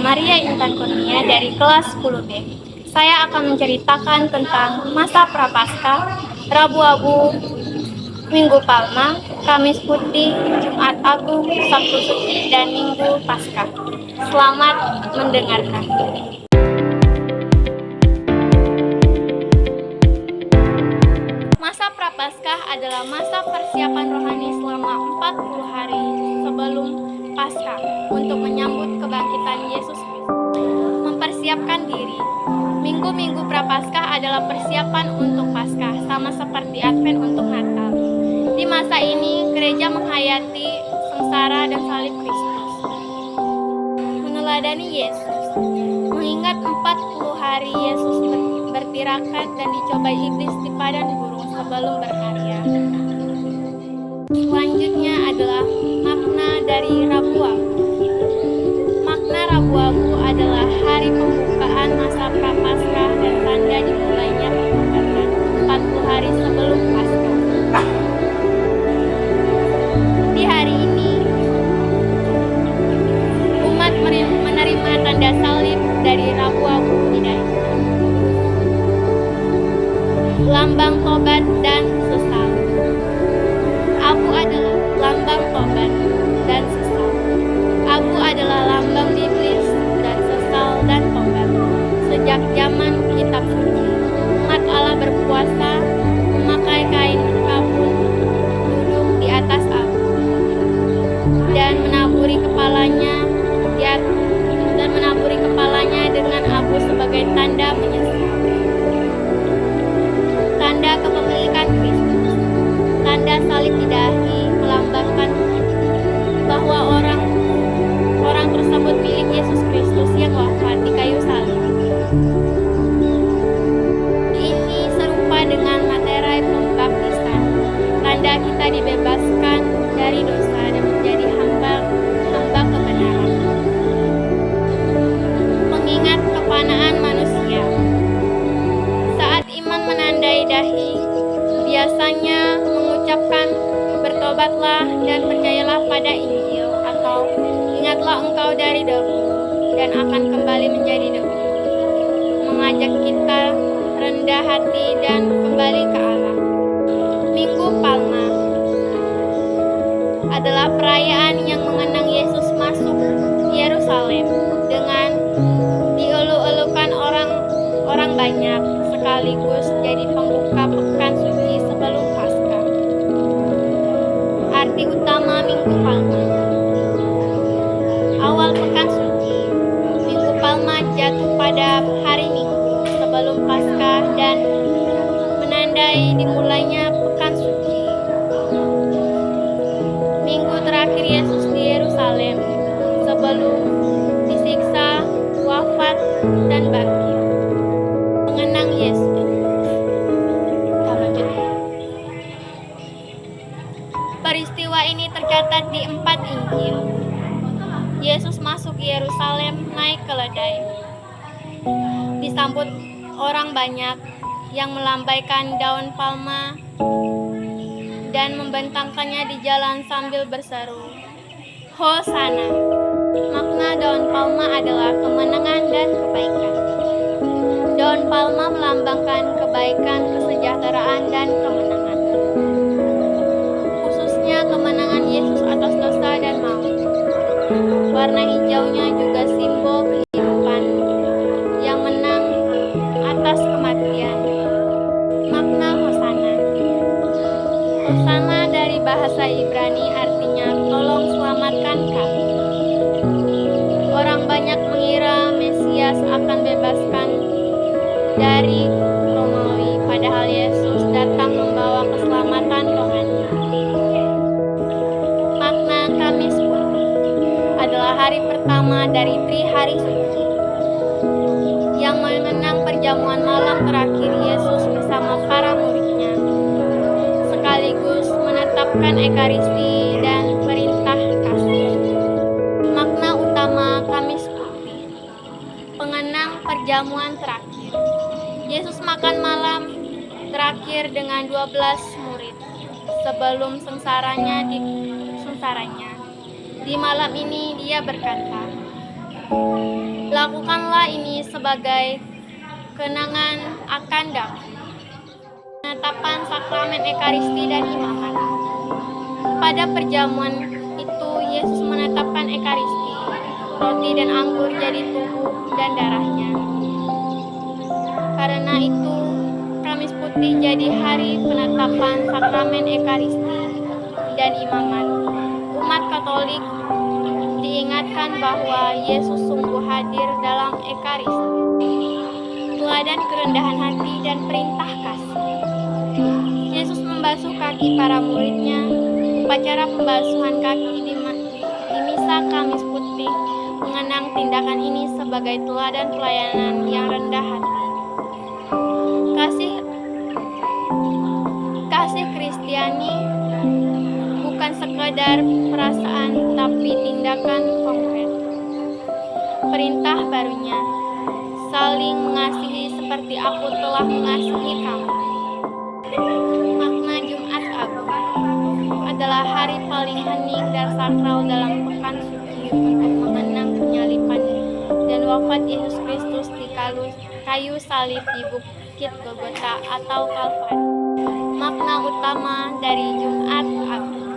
Maria Intan Kurnia dari kelas 10B. Saya akan menceritakan tentang masa Prapaskah, Rabu Abu, Minggu Palma, Kamis Putih, Jumat Agung, Sabtu Suci, dan Minggu Paskah. Selamat mendengarkan. Masa Prapaskah adalah masa persiapan rohani selama 40 hari sebelum Paskah untuk menyambut kebangkitan Yesus Kristus. Mempersiapkan diri. Minggu-minggu Prapaskah adalah persiapan untuk Paskah, sama seperti Advent untuk Natal. Di masa ini, gereja menghayati sengsara dan salib Kristus. Meneladani Yesus. Mengingat 40 hari Yesus bertirakat dan dicobai iblis di padang gurun sebelum berkarya. Selanjutnya adalah makna dari Rabu Abu. Makna Rabu Abu adalah hari pembukaan masa Prapaskah dan tanda dimulainya pengobatan 40 hari sebelum Paskah. Di hari ini, umat menerima tanda salib dari Rabu Abu Hidayah. Lambang tobat dan sesal. Abu adalah lambang tobat dan sesal. Abu adalah lambang iblis dan sesal dan tobat. Sejak zaman kitab suci, umat Allah berpuasa memakai kain kabun, duduk di atas abu, dan menaburi kepalanya dengan abu sebagai tanda menyesal. Tanda kepemilikan Kristus. Tanda salib di dahi melambangkan bahwa orang tersebut milik Yesus Kristus yang wafat di kayu salib. Ini serupa dengan materai pembaptisan. Tanda kita dibebaskan dari dosa dan menjadi hamba kebenaran. Mengingat kefanaan manusia. Saat iman menandai dahi, biasanya mengucapkan bertobatlah dan percayalah pada Injil, atau ingatlah engkau dari debu dan akan kembali menjadi debu. Mengajak kita rendah hati dan kembali ke Allah. Minggu Palma adalah perayaan yang mengenang Yesus masuk Yerusalem dengan dielu-elukan orang banyak, sekaligus jadi pembuka pekan suci sebelum Paskah. Arti utama Minggu Palma. Awal pekan suci. Minggu Palma jatuh pada hari Minggu sebelum Paskah dan menandai dimulainya pekan suci. Minggu terakhir Yesus di Yerusalem sebelum disiksa, wafat, dan bangkit. Mengenang Yesus. Peristiwa ini tercatat di 4 Injil. Yesus masuk Yerusalem naik keledai. Disambut orang banyak yang melambaikan daun palma dan membentangkannya di jalan sambil berseru, Hosana. Makna daun palma adalah kemenangan dan kebaikan. Daun palma melambangkan kebaikan, kesejahteraan, dan kemenangan. Khususnya kemenangan Yesus atas dosa dan maut. Warna hijaunya juga simbol kehidupan yang menang atas kematian. Makna Hosana. Hosana dari bahasa Ibrani artinya tolong selamatkan kami. Orang banyak mengira Mesias akan bebaskan dari Romawi, padahal Yesus datang membawa keselamatan rohani. Makna Kamis Putih adalah hari pertama dari Trihari Suci yang mengenang perjamuan malam terakhir Yesus bersama para muridnya, sekaligus menetapkan Ekaristi dan perintah kasih. Makna utama Kamis Putih. Pengenang perjamuan terakhir. Yesus makan malam terakhir dengan 12 murid sebelum sengsaranya. Di malam ini dia berkata, Lakukanlah ini sebagai kenangan akan damai. Penetapan sakramen Ekaristi dan imamat. Pada perjamuan itu Yesus menetapkan Ekaristi, roti dan anggur jadi tubuh dan darahnya. Karena itu, Kamis Putih jadi hari penetapan sakramen Ekaristi dan imamat. Umat Katolik diingatkan bahwa Yesus sungguh hadir dalam Ekaristi, teladan kerendahan hati dan perintah kasih. Yesus membasuh kaki para muridnya. Upacara pembasuhan kaki di misa Kamis Putih mengenang tindakan ini sebagai teladan pelayanan yang rendah hati. Kasih Kristiani bukan sekedar perasaan tapi tindakan konkret. Perintah barunya, saling mengasihi seperti aku telah mengasihi kamu. Makna Jumat Agung adalah hari paling hening dan sakral dalam pekan suci untuk mengenang penyaliban dan wafat Yesus Kristus di kayu salib di Bukit Golgota atau Kalvari. Makna utama dari Jumat Agung.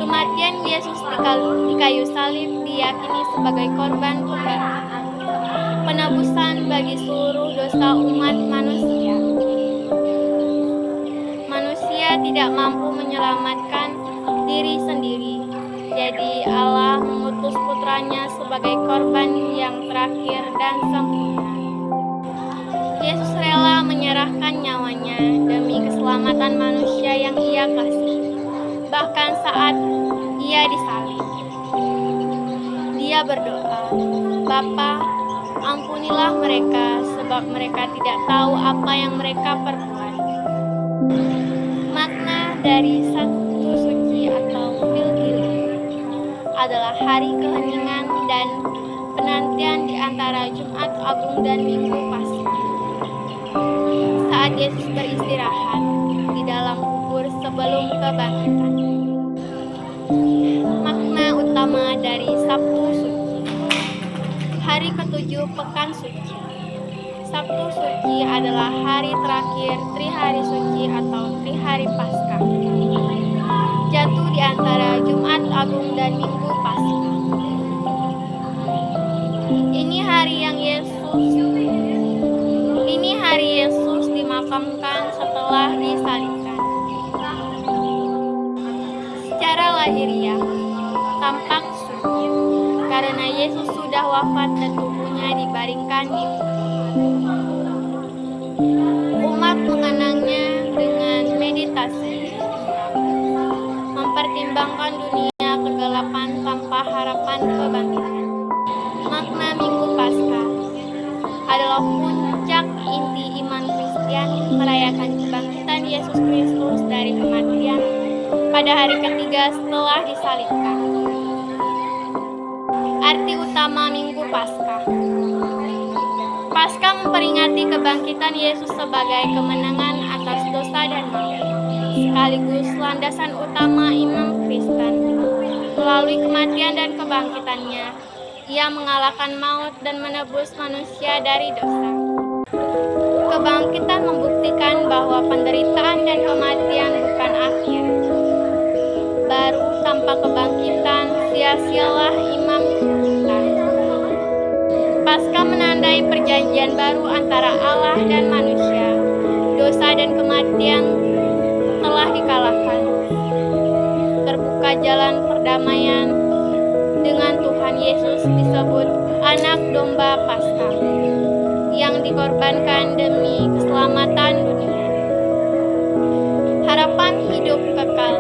Kematian Yesus di kayu salib diyakini sebagai korban penebusan bagi seluruh dosa umat manusia. Manusia tidak mampu menyelamatkan diri sendiri, jadi Allah mengutus putranya sebagai korban yang terakhir dan sempurna. Yesus rela menyerahkan nyawanya demi keselamatan manusia yang Ia kasih. Bahkan saat Ia disalib, Dia berdoa, "Bapa, ampunilah mereka sebab mereka tidak tahu apa yang mereka perbuat." Makna dari Sabtu Suci atau Vigili adalah hari keheningan dan penantian di antara Jumat Agung dan Minggu Paskah. Saat Yesus beristirahat di dalam kubur sebelum kebangkitan. Makna utama dari Sabtu Suci. Hari ketujuh Pekan Suci. Sabtu Suci adalah hari terakhir Trihari Suci atau Trihari Paskah. Jatuh di antara Jumat Agung dan Minggu Paskah. Ini hari Yesus dimakamkan setelah disalibkan. Secara lahiriah tampak suci karena Yesus sudah wafat dan tubuhnya dibaringkan di umat mengenangnya dengan meditasi, mempertimbangkan dunia kegelapan tanpa harapan kebangkitan. Makna Minggu Paskah adalah puncak inti iman Kristiani merayakan kebangkitan Yesus Kristus dari kematian pada hari ketiga setelah disalibkan. Arti utama Minggu Paskah. Paskah memperingati kebangkitan Yesus sebagai kemenangan atas dosa dan maut, sekaligus landasan utama iman Kristen. Melalui kematian dan kebangkitannya, Ia mengalahkan maut dan menebus manusia dari dosa. Kebangkitan membuktikan bahwa penderitaan dan kematian bukan akhir. Baru tanpa kebangkitan, sia-sialah iman kita. Paskah menandai perjanjian baru antara Allah dan manusia. Dosa dan kematian telah dikalahkan. Terbuka jalan perdamaian dengan Tuhan Yesus disebut Anak Domba Paskah yang dikorbankan demi keselamatan dunia. Harapan hidup kekal.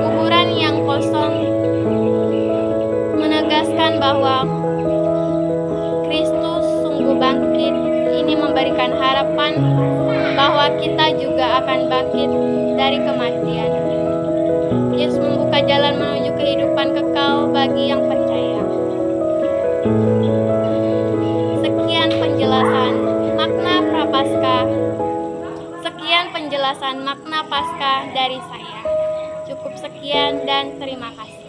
Kuburan yang kosong menegaskan bahwa Kristus sungguh bangkit. Ini memberikan harapan bahwa kita juga akan bangkit dari kematian. Yesus membuka jalan menuju kehidupan kekal bagi yang percaya. Sekian penjelasan makna Paskah dari saya. Cukup sekian dan terima kasih.